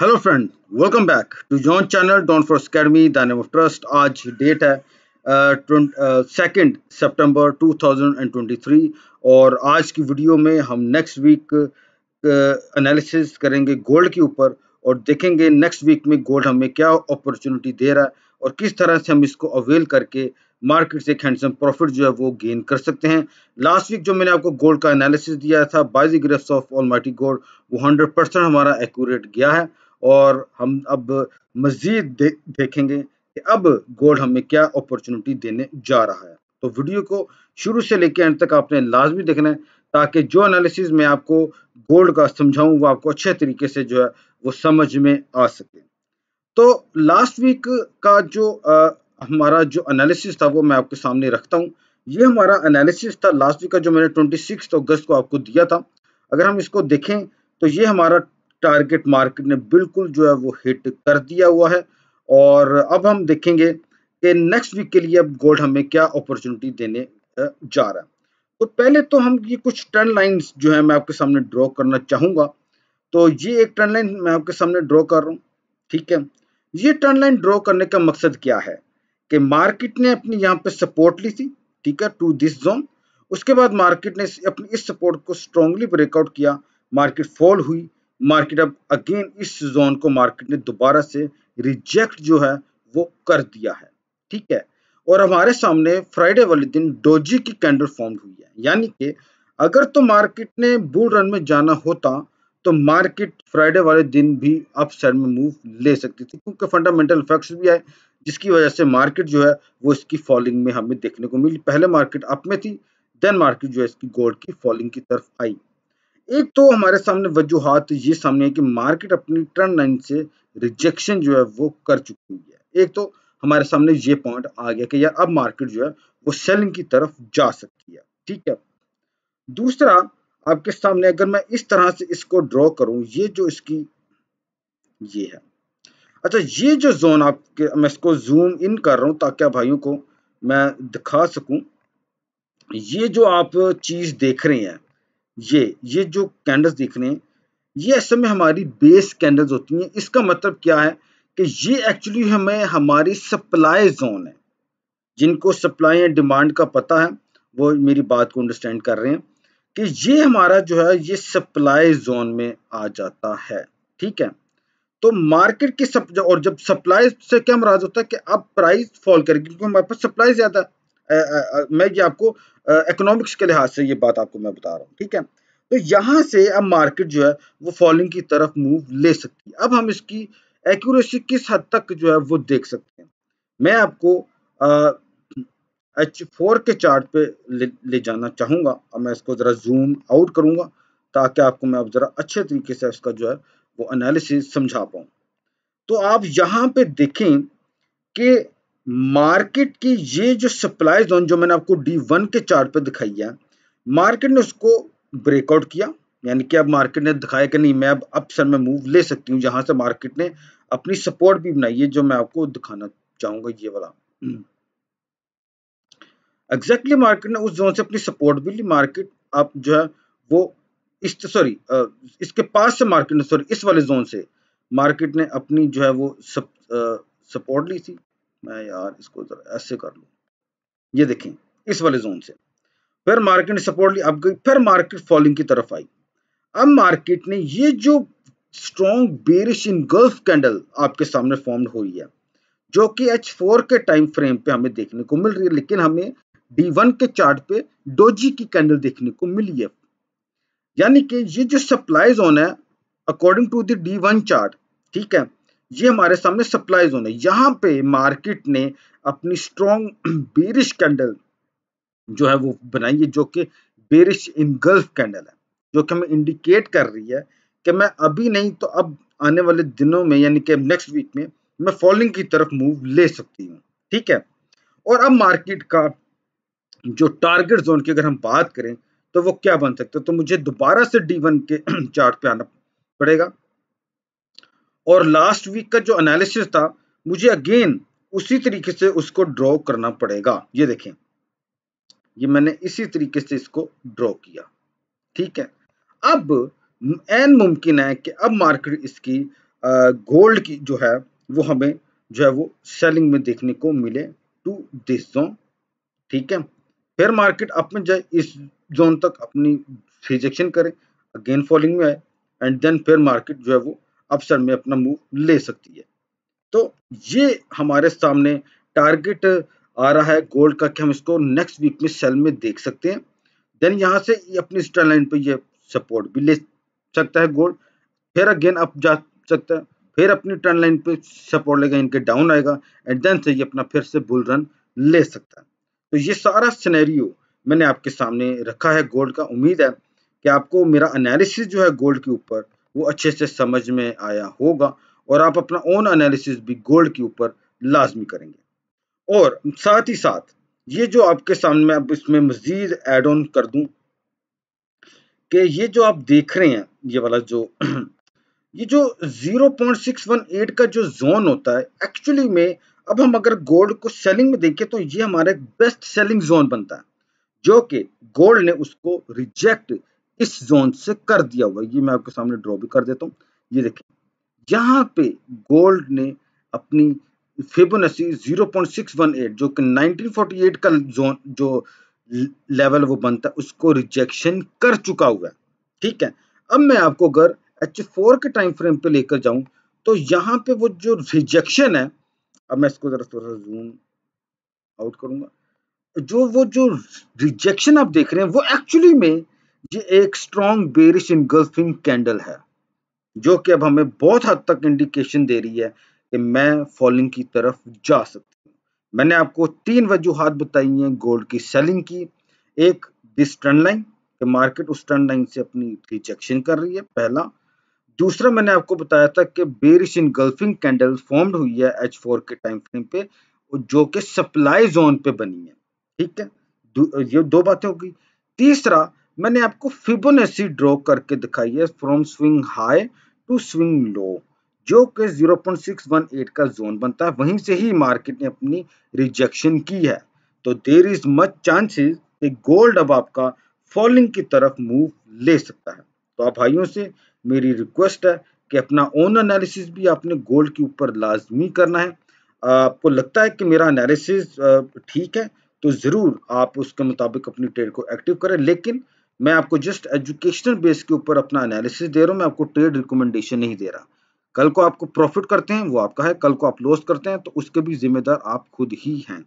Hello friend, welcome back to John channel Don for academy the name of trust. आज date है 2 सितंबर 2023 और आज की वीडियो में हम नेक्स्ट वीक एनालिसिस करेंगे गोल्ड के ऊपर और देखेंगे नेक्स्ट वीक में गोल्ड हमें क्या अपॉर्चुनिटी दे रहा है और किस तरह से हम इसको अवेल करके मार्केट से एक हैंडसम प्रॉफिट जो है वो गेन कर सकते हैं। लास्ट वीक जो मैंने आपको गोल्ड का एनालिसिस दिया था by the grace of almighty gold, वो 100% हमारा एक्यूरेट गया है और हम अब मजीद देखेंगे कि अब गोल्ड हमें क्या अपॉर्चुनिटी देने जा रहा है। तो वीडियो को शुरू से लेकर अंत तक आपने लाजमी देखना है ताकि जो एनालिसिस मैं आपको गोल्ड का समझाऊं वो आपको अच्छे तरीके से जो है वो समझ में आ सके। तो लास्ट वीक का जो हमारा जो एनालिसिस था वो मैं आपके सामने रखता हूँ। ये हमारा एनालिसिस था लास्ट वीक का जो मैंने 26 अगस्त को आपको दिया था। अगर हम इसको देखें तो ये हमारा टारगेट मार्केट ने बिल्कुल जो है वो हिट कर दिया हुआ है और अब हम देखेंगे कि नेक्स्ट वीक के लिए अब गोल्ड हमें क्या अपॉर्चुनिटी देने जा रहा है। तो पहले तो हम ये कुछ ट्रेंड लाइंस जो है मैं आपके सामने ड्रॉ करना चाहूंगा। तो ये एक ट्रेंड लाइन मैं आपके सामने ड्रॉ कर रहा हूँ। ठीक है, ये ट्रेंड लाइन ड्रॉ करने का मकसद क्या है कि मार्केट ने अपनी यहाँ पे सपोर्ट ली थी, ठीक है, टू दिस जोन। उसके बाद मार्केट ने अपनी इस सपोर्ट को स्ट्रांगली ब्रेकआउट किया, मार्केट फॉल हुई, मार्केट अब अगेन इस जोन को मार्केट ने दोबारा से रिजेक्ट जो है वो कर दिया है। ठीक है, और हमारे सामने फ्राइडे वाले दिन डोजी की कैंडल फॉर्म हुई है, यानी कि अगर तो मार्केट ने बुल रन में जाना होता तो मार्केट फ्राइडे वाले दिन भी अप साइड में मूव ले सकती थी, क्योंकि फंडामेंटल इफेक्ट्स भी आए जिसकी वजह से मार्केट जो है वो इसकी फॉलिंग में हमें देखने को मिली। पहले मार्केट अप में थी, देन मार्केट जो है इसकी गोल्ड की फॉलिंग की तरफ आई। एक तो हमारे सामने वजूहात ये सामने है कि मार्केट अपनी ट्रेंड लाइन से रिजेक्शन जो है वो कर चुकी हुई है। एक तो हमारे सामने ये पॉइंट आ गया कि यार अब मार्केट जो है वो सेलिंग की तरफ जा सकती है। ठीक है, दूसरा आपके सामने अगर मैं इस तरह से इसको ड्रॉ करूं, ये जो इसकी ये है, अच्छा ये जो जोन आपके, मैं इसको जूम इन कर रहा हूं ताकि आप भाइयों को मैं दिखा सकूं। ये जो आप चीज देख रहे हैं, ये जो कैंडल्स देख रहे हैं, ये असल में हमारी बेस कैंडल्स होती हैं। इसका मतलब क्या है कि ये एक्चुअली हमें हमारी सप्लाई जोन है। जिनको सप्लाई एंड डिमांड का पता है वो मेरी बात को अंडरस्टैंड कर रहे हैं कि ये हमारा जो है ये सप्लाई जोन में आ जाता है। ठीक है, तो मार्केट की और जब सप्लाई से क्या मुराद होता है कि अब प्राइस फॉल करेगी क्योंकि हमारे पास सप्लाई ज्यादा है। मैं ये आपको इकोनॉमिक्स के लिहाज से ये बात आपको मैं बता रहा हूँ। ठीक है, तो यहाँ से अब मार्केट जो है वो फॉलिंग की तरफ मूव ले सकती है। अब हम इसकी एक्यूरेसी किस हद तक जो है वो देख सकते हैं। मैं आपको H4 के चार्ट पे ले जाना चाहूंगा। अब मैं इसको जरा जूम आउट करूंगा ताकि आपको मैं अब जरा अच्छे तरीके से इसका जो है वो एनालिसिस समझा पाऊं। तो आप यहाँ पे देखें कि मार्केट की ये जो सप्लाई जोन जो मैंने आपको D1 के चार्ट पे दिखाई है, मार्केट ने उसको ब्रेकआउट किया, यानी कि अब मार्केट ने दिखाया कि नहीं मैं अब अपसाइड में मूव ले सकती हूँ, जहां से मार्केट ने अपनी सपोर्ट भी बनाई है जो मैं आपको दिखाना चाहूंगा, ये वाला। एग्जैक्टली मार्केट ने उस जोन से अपनी सपोर्ट भी ली। मार्केट आप जो है वो इस सॉरी इसके पास से मार्केट ने सॉरी इस वाले जोन से मार्केट ने अपनी जो है वो सपोर्ट ली थी। मैं यार इसको जरा ऐसे कर लूं, ये देखें इस वाले जोन से फिर मार्केट ने सपोर्ट ली, अब गई, फिर मार्केट फॉलिंग की तरफ आई। अब मार्केट ने ये जो स्ट्रॉन्ग बेरिश इन गल्फ कैंडल आपके सामने फॉर्म हुई है जो कि H4 के टाइम फ्रेम पे हमें देखने को मिल रही है, लेकिन हमें D1 के चार्ट पे डोजी की कैंडल देखने को मिली है। यानी कि ये जो सप्लाई जोन है according to the D1 chart, ठीक है, ये हमारे सामने सप्लाई जोन है। यहाँ पे मार्केट ने अपनी स्ट्रॉन्ग बेरिश कैंडल जो है वो बनाई है जो कि बेरिश इनगल्फ कैंडल है, जो कि हमें इंडिकेट कर रही है कि मैं अभी नहीं तो अब आने वाले दिनों में यानी कि नेक्स्ट वीक में मैं फॉलिंग की तरफ मूव ले सकती हूँ। ठीक है, और अब मार्केट का जो टारगेट जोन की अगर हम बात करें तो वो क्या बन सकता है, तो मुझे दोबारा से D1 के चार्ट पे आना पड़ेगा और लास्ट वीक का जो एनालिसिस था मुझे अगेन उसी तरीके से उसको ड्रॉ करना पड़ेगा। ये देखें, ये मैंने इसी तरीके से इसको ड्रॉ किया। ठीक है, अब एन मुमकिन है कि अब मार्केट इसकी गोल्ड की जो है वो हमें जो है वो सेलिंग में देखने को मिले टू दिस जोन, ठीक है। फिर मार्केट अप में जाए, इस जोन तक अपनी रिजेक्शन करे, अगेन फॉलिंग में आए, एंड देन फिर मार्केट जो है वो अपसाइड में अपना मूव ले सकती है। तो ये हमारे सामने टारगेट आ रहा है गोल्ड का कि हम इसको नेक्स्ट वीक में सेल में देख सकते हैं। देन यहाँ से ये अपनी स्ट्रेंथ लाइन पे ये सपोर्ट भी ले सकता है गोल्ड, फिर अगेन अप जा सकता है, फिर अपनी ट्रेंड लाइन पे सपोर्ट लेगा, इनके डाउन आएगा, एंड देन से ये अपना फिर से बुल रन ले सकता है। तो ये सारा सिनेरियो मैंने आपके सामने रखा है गोल्ड का। उम्मीद है कि आपको मेरा एनालिसिस जो है गोल्ड के ऊपर वो अच्छे से समझ में आया होगा, और आप अपना ओन एनालिसिस भी गोल्ड के ऊपर लाजमी करेंगे। और साथ ही साथ ये जो आपके सामने मैं अब इसमें मजीद एड ऑन कर दूं कि ये जो आप देख रहे हैं ये वाला जो ये जो 0.618 का जो जोन होता है, एक्चुअली में अब हम अगर गोल्ड को सेलिंग में देखें तो ये हमारा एक बेस्ट सेलिंग जोन बनता है, जो कि गोल्ड ने उसको रिजेक्ट इस जोन से कर दिया हुआ। ये मैं आपके सामने ड्रॉ भी कर देता हूँ। ये देखिए यहाँ पे गोल्ड ने अपनी फिबोनाची 0.618 जो कि 1948 का जोन जो लेवल वो बनता है उसको रिजेक्शन कर चुका हुआ है, ठीक है। अब मैं आपको अगर H4 के टाइम फ्रेम पे लेकर जाऊं तो यहाँ पे वो जो रिजेक्शन है, अब मैं इसको जरा थोड़ा सा जूम आउट करूंगा, जो रिजेक्शन आप देख रहे हैं वो एक्चुअली में ये एक स्ट्रॉन्ग बेरिश इनगल्फिंग कैंडल है, जो कि अब हमें बहुत हद तक इंडिकेशन दे रही है कि मैं फॉलिंग की तरफ जा सकती हूँ। मैंने आपको 3 वजूहात बताई हैं गोल्ड की सेलिंग की। एक, दिस ट्रेंड लाइन, कि मार्केट उस ट्रेंड लाइन से अपनी रिजेक्शन कर रही है, पहला। दूसरा, मैंने आपको बताया था कि बेरिश इनगल्फिंग कैंडल फॉर्म्ड हुई है H4 के टाइम फ्रेम पे, जो कि सप्लाई जोन पे बनी है, ठीक है। ये दो बातें हो गई। तीसरा, मैंने आपको फिबोनाची ड्रॉ करके दिखाई है from swing high to swing low, जो कि 0.618 का जोन बनता है, वहीं से ही मार्केट ने अपनी रिजेक्शन की है। तो देयर इज मच चांसेस कि गोल्ड अब आपका फॉलिंग की तरफ मूव ले सकता है। तो आप भाइयों से मेरी रिक्वेस्ट है कि अपना ओन एनालिसिस भी आपने गोल्ड के ऊपर लाजमी करना है। आपको लगता है कि मेरा एनालिसिस ठीक है तो ज़रूर आप उसके मुताबिक अपनी ट्रेड को एक्टिव करें, लेकिन मैं आपको जस्ट एजुकेशनल बेस के ऊपर अपना एनालिसिस दे रहा हूँ, मैं आपको ट्रेड रिकमेंडेशन नहीं दे रहा। कल को आपको प्रॉफिट करते हैं वो आपका है, कल को आप लॉस करते हैं तो उसके भी जिम्मेदार आप खुद ही हैं।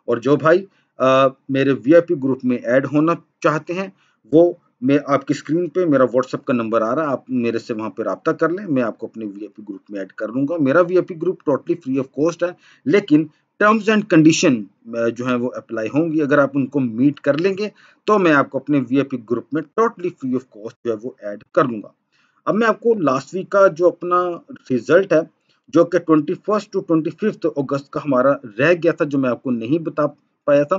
और जो भाई मेरे वीआईपी ग्रुप में ऐड होना चाहते हैं, वो मैं आपकी स्क्रीन पे मेरा व्हाट्सएप का नंबर आ रहा है, आप मेरे से वहां पे राब्ता कर लें, मैं आपको अपने वीआईपी ग्रुप में ऐड कर लूंगा। मेरा VIP group totally free of cost है, लेकिन टर्म्स एंड कंडीशन जो है वो अप्लाई होंगी। अगर आप उनको मीट कर लेंगे तो मैं आपको अपने वीआईपी ग्रुप में टोटली फ्री ऑफ कॉस्ट जो है वो ऐड कर लूंगा। अब मैं आपको लास्ट वीक का जो अपना रिजल्ट है, जो कि 21 टू 25 अगस्त का हमारा रह गया था, जो मैं आपको नहीं बता पाया था,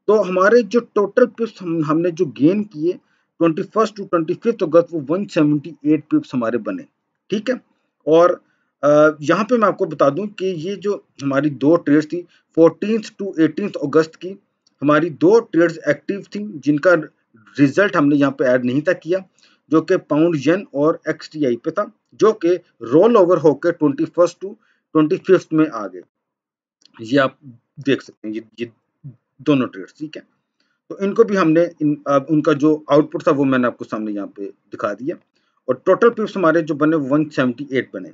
तो हमारे जो टोटल पिप्स हमने जो गेन किए 21 टू 25 अगस्त, वो 178 पिप्स हमारे बने, ठीक है। और यहाँ पे मैं आपको बता दूं कि ये जो हमारी दो ट्रेड्स थी 14 टू 18 अगस्त की, हमारी दो ट्रेड्स एक्टिव थी जिनका रिजल्ट हमने यहाँ पे ऐड नहीं था किया, जो कि पाउंड येन और XTI पे था, जो कि रोल ओवर होकर 21 टू 25 में आ गए। ये आप देख सकते हैं, ये दोनों ट्रेड्स, ठीक है। तो इनको भी हमने उनका जो आउटपुट था वो मैंने आपको सामने यहाँ पे दिखा दिया, और टोटल पिप्स हमारे जो बने 178 बने।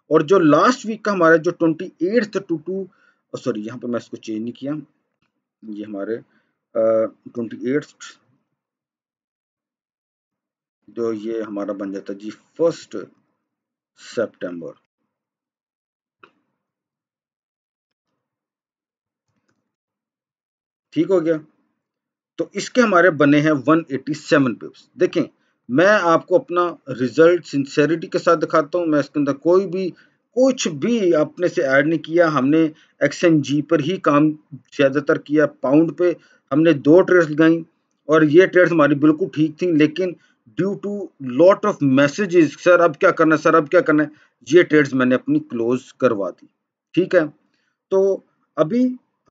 और जो लास्ट वीक का हमारा जो 28 टू सॉरी यहाँ पे मैं इसको चेंज नहीं किया, ये हमारे 28 जो ये हमारा बन जाता जी 1 सितंबर, ठीक हो गया। तो इसके हमारे बने हैं 187 पिप्स। देखें, मैं आपको अपना रिजल्ट सिंसेरिटी के साथ दिखाता हूँ, मैं इसके अंदर कोई भी कुछ भी अपने से ऐड नहीं किया। हमने XNG पर ही काम ज़्यादातर किया। पाउंड पे हमने 2 ट्रेड्स लगाई और ये ट्रेड्स हमारी बिल्कुल ठीक थी, लेकिन due to lot of messages, sir अब क्या करना है, सर अब क्या करना है, ये ट्रेड्स मैंने अपनी क्लोज करवा दी, ठीक है। तो अभी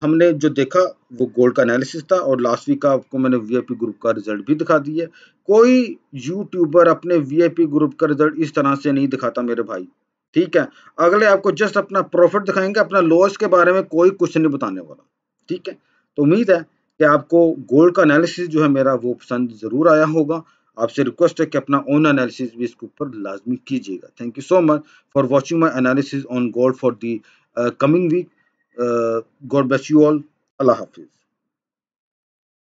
हमने जो देखा वो गोल्ड का एनालिसिस था, और लास्ट वीक का आपको मैंने वीआईपी ग्रुप का रिजल्ट भी दिखा दिया है। कोई यूट्यूबर अपने वीआईपी ग्रुप का रिजल्ट इस तरह से नहीं दिखाता मेरे भाई, ठीक है। अगले आपको जस्ट अपना प्रॉफिट दिखाएंगे, अपना लॉस के बारे में कोई कुछ नहीं बताने वाला। ठीक है, तो उम्मीद है कि आपको गोल्ड का एनालिसिस जो है मेरा वो पसंद जरूर आया होगा। आपसे रिक्वेस्ट है कि अपना ओन एनालिसिस भी इसके ऊपर लाजमी कीजिएगा। Thank you so much for watching my analysis on gold for the coming week. God bless you all. अल्लाह हाफिज।